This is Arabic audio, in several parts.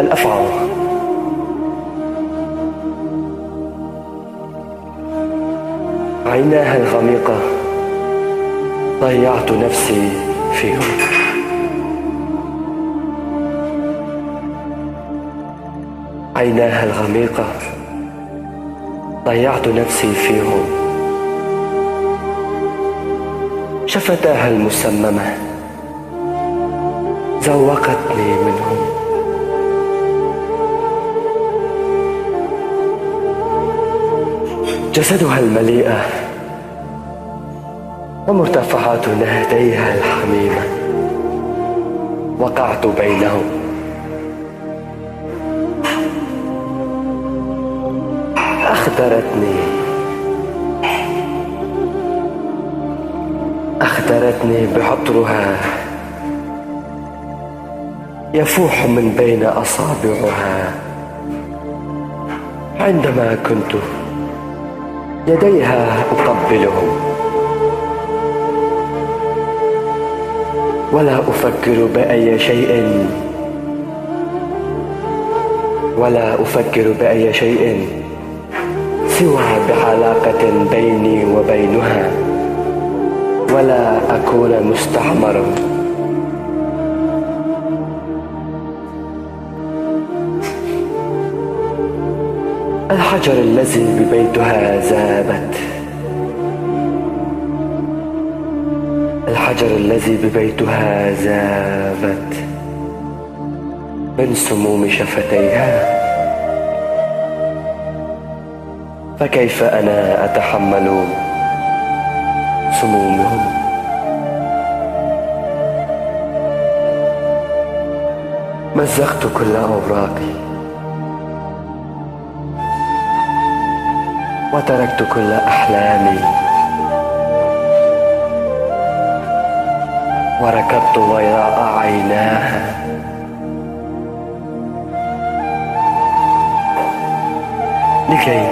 الأفعى. عيناها الغميقة ضيعت نفسي فيهم. عيناها الغميقة ضيعت نفسي فيهم. شفتاها المسممة زوقتني منهم. جسدها المليئة ومرتفعات نهديها الحميمة وقعت بينهم. أخدرتني بعطرها يفوح من بين أصابعها. عندما كنت يديها أقبلهم ولا أفكر بأي شيء سوى بعلاقة بيني وبينها، ولا أكون مستعمرا. الحجر الذي ببيتها ذابت، الحجر الذي ببيتها ذابت من سموم شفتيها. فكيف أنا أتحمل سمومهم؟ مزقت كل أوراقي وتركت كل أحلامي وركضت وراء عيناها. لكي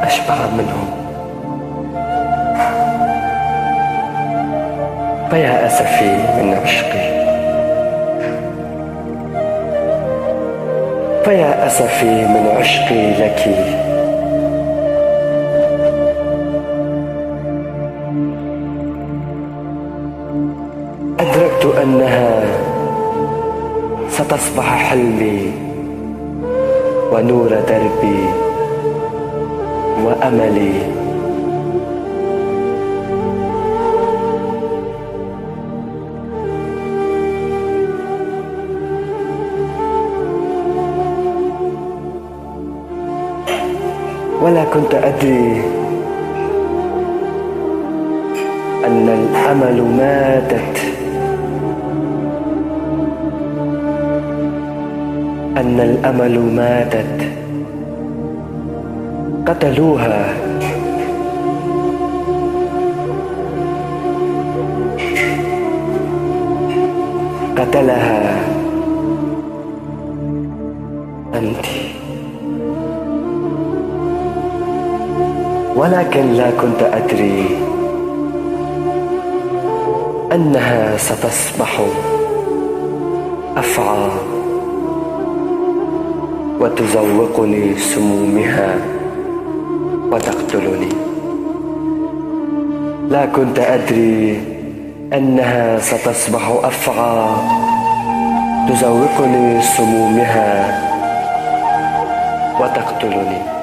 أشبع منهم. فيا أسفي من عشقي، فيا أسفي من عشقي لك. أدركت أنها ستصبح حلمي ونور دربي وأملي. ولا كنت أدري أن الأمل ماتت، أن الأمل ماتت. قتلوها، قتلها أنت. ولكن لا كنت أدري أنها ستصبح أفعى وتزوقني سمومها وتقتلني. لا كنت أدري أنها ستصبح أفعى تزوقني سمومها وتقتلني.